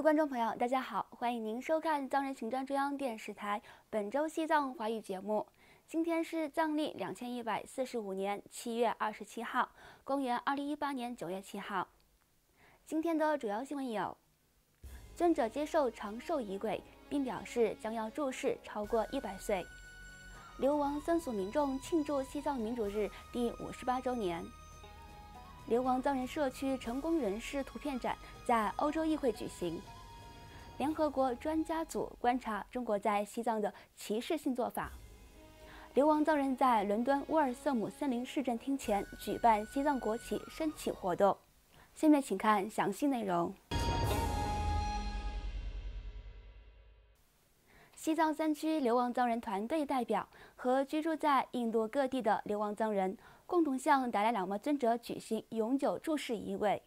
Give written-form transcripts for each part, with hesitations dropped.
位观众朋友，大家好，欢迎您收看藏人行政中央电视台本周西藏华语节目。今天是藏历2145年7月27号，公元2018年9月7号。今天的主要新闻有：尊者接受长寿仪轨，并表示将要住世超过100岁；流亡僧俗民众庆祝西藏民主日第58周年。流亡藏人社区成功人士图片展在欧洲议会举行。联合国专家组观察中国在西藏的歧视性做法。流亡藏人在伦敦沃尔瑟姆森林市政厅前举办西藏国旗升起活动。下面请看详细内容。西藏3区流亡藏人团队代表和居住在印度各地的流亡藏人共同向达赖喇嘛尊者举行永久住世仪轨。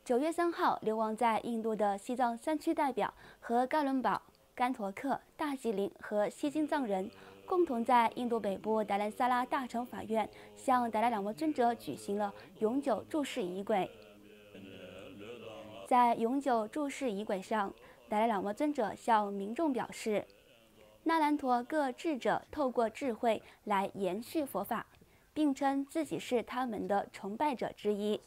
9月3号，流亡在印度的西藏3区代表和噶伦堡、甘妥克、大吉林和西京藏人共同在印度北部达兰萨拉大乘法院向达赖喇嘛尊者举行了永久住世仪轨。在永久住世仪轨上，达赖喇嘛尊者向民众表示，那兰陀各智者透过智慧来延续佛法，并称自己是他们的崇拜者之一。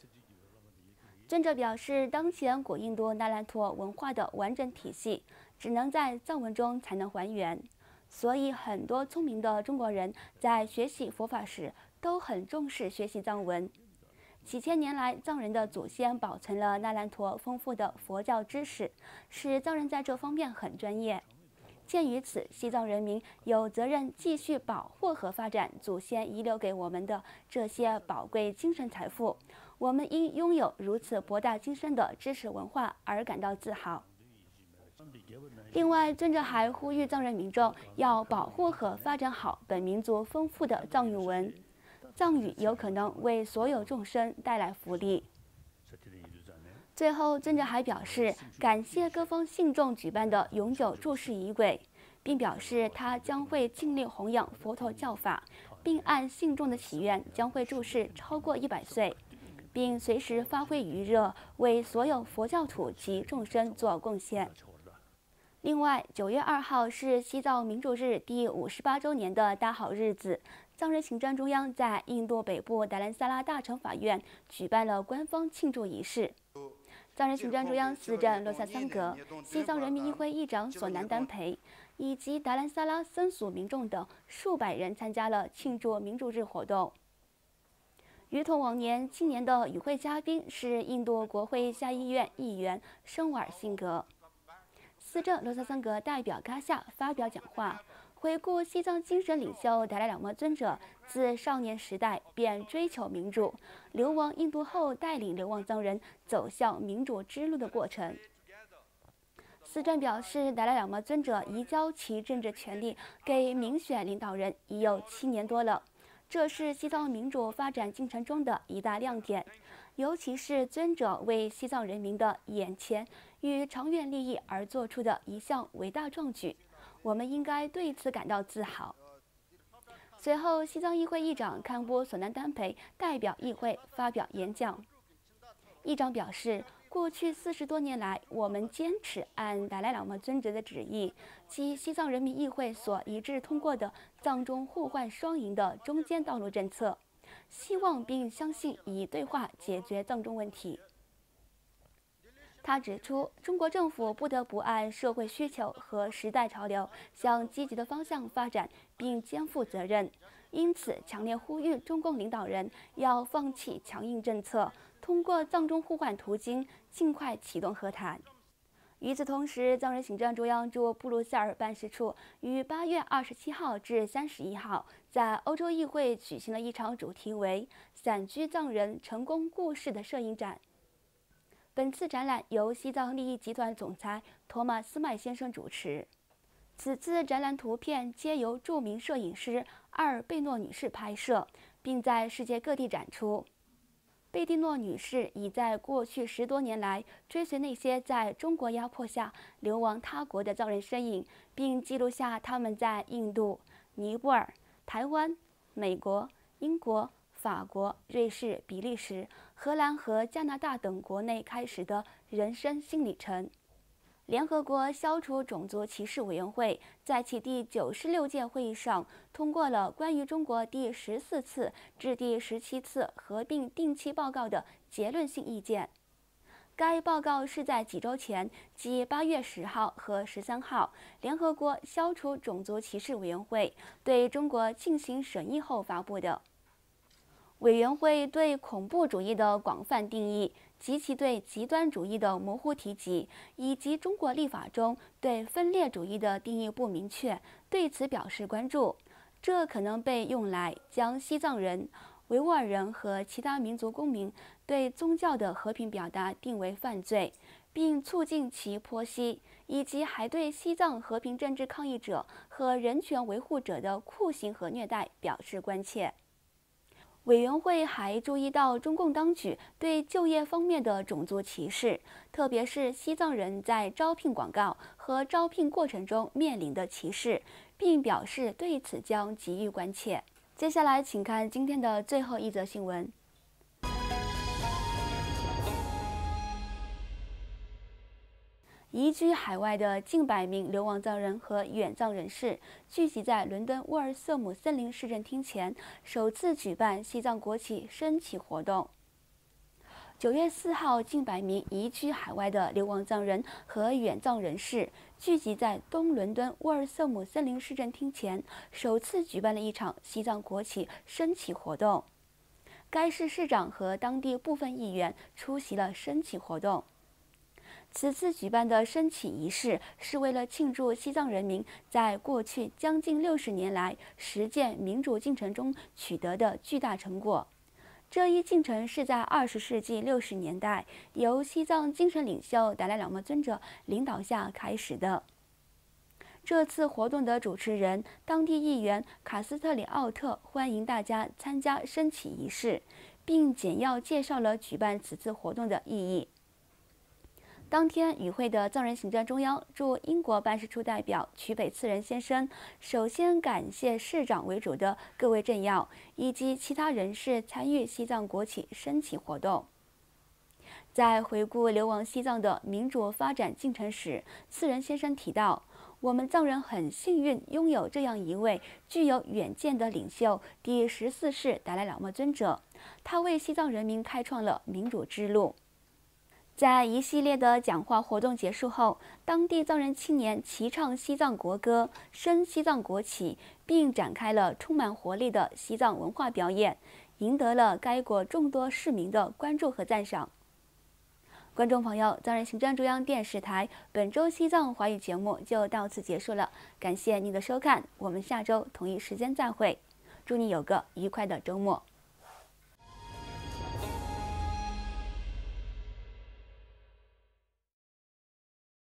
尊者表示，当前古印度那兰陀文化的完整体系只能在藏文中才能还原，所以很多聪明的中国人在学习佛法时都很重视学习藏文。几千年来，藏人的祖先保存了那兰陀丰富的佛教知识，使藏人在这方面很专业。鉴于此，西藏人民有责任继续保护和发展祖先遗留给我们的这些宝贵精神财富。我们因拥有如此博大精深的知识文化而感到自豪。另外，尊者还呼吁藏人民众要保护和发展好本民族丰富的藏语文。藏语有可能为所有众生带来福利。最后，尊者还表示感谢各方信众举办的永久住世仪轨，并表示他将会尽力弘扬佛陀教法，并按信众的祈愿将会住世超过100岁，并随时发挥余热，为所有佛教徒及众生做贡献。另外，9月2号是西藏民主日第58周年的大好日子。藏人行政中央在印度北部达兰萨拉大乘法院举办了官方庆祝仪式。藏人行政中央司政洛萨桑格、西藏人民议会议长索南丹培以及达兰萨拉僧俗民众等数百人参加了庆祝民主日活动。如同往年，今年的与会嘉宾是印度国会下议院议员申瓦尔辛格。司政罗萨桑格代表喀夏发表讲话，回顾西藏精神领袖达赖喇嘛尊者自少年时代便追求民主，流亡印度后带领流亡藏人走向民主之路的过程。司政表示，达赖喇嘛尊者移交其政治权力给民选领导人已有7年多了，这是西藏民主发展进程中的一大亮点，尤其是尊者为西藏人民的眼前与长远利益而做出的一项伟大壮举，我们应该对此感到自豪。随后，西藏议会议长堪布索南丹培代表议会发表演讲。议长表示，过去40多年来，我们坚持按达赖喇嘛尊者的旨意及西藏人民议会所一致通过的藏中互换双赢的中间道路政策，希望并相信以对话解决藏中问题。他指出，中国政府不得不按社会需求和时代潮流向积极的方向发展，并肩负责任。因此，强烈呼吁中共领导人要放弃强硬政策，通过藏中互换途径尽快启动和谈。与此同时，藏人行政中央驻布鲁塞尔办事处于8月27号至31号在欧洲议会举行了一场主题为“散居藏人成功故事”的摄影展。本次展览由西藏利益集团总裁托马斯麦先生主持。此次展览图片皆由著名摄影师阿尔贝诺女士拍摄，并在世界各地展出。贝蒂诺女士已在过去10多年来追随那些在中国压迫下流亡他国的藏人身影，并记录下他们在印度、尼泊尔、台湾、美国、英国、法国、瑞士、比利时、荷兰和加拿大等国内开始的人生新里程。联合国消除种族歧视委员会在其第96届会议上通过了关于中国第14次至第17次合并定期报告的结论性意见。该报告是在几周前，即8月10号和13号，联合国消除种族歧视委员会对中国进行审议后发布的。委员会对恐怖主义的广泛定义及其对极端主义的模糊提及，以及中国立法中对分裂主义的定义不明确，对此表示关注。这可能被用来将西藏人、维吾尔人和其他民族公民对宗教的和平表达定为犯罪，并促进其剖析，以及还对西藏和平政治抗议者和人权维护者的酷刑和虐待表示关切。委员会还注意到中共当局对就业方面的种族歧视，特别是西藏人在招聘广告和招聘过程中面临的歧视，并表示对此将给予关切。接下来，请看今天的最后一则新闻。移居海外的近100名流亡藏人和远藏人士聚集在伦敦沃尔瑟姆森林市政厅前，首次举办西藏国旗升旗活动。9月4号，近100名移居海外的流亡藏人和远藏人士聚集在东伦敦沃尔瑟姆森林市政厅前，首次举办了一场西藏国旗升旗活动。该市市长和当地部分议员出席了升旗活动。此次举办的升旗仪式是为了庆祝西藏人民在过去将近60年来实践民主进程中取得的巨大成果。这一进程是在20世纪60年代由西藏精神领袖达赖喇嘛尊者领导下开始的。这次活动的主持人、当地议员卡斯特里奥特欢迎大家参加升旗仪式，并简要介绍了举办此次活动的意义。当天与会的藏人行政中央驻英国办事处代表曲北次仁先生首先感谢市长为主的各位政要以及其他人士参与西藏国旗升旗活动。在回顾流亡西藏的民主发展进程时，次仁先生提到，我们藏人很幸运拥有这样一位具有远见的领袖——第14世达赖喇嘛尊者，他为西藏人民开创了民主之路。在一系列的讲话活动结束后，当地藏人青年齐唱西藏国歌，升西藏国旗，并展开了充满活力的西藏文化表演，赢得了该国众多市民的关注和赞赏。观众朋友，藏人行政中央电视台本周西藏华语节目就到此结束了，感谢您的收看，我们下周同一时间再会，祝你有个愉快的周末。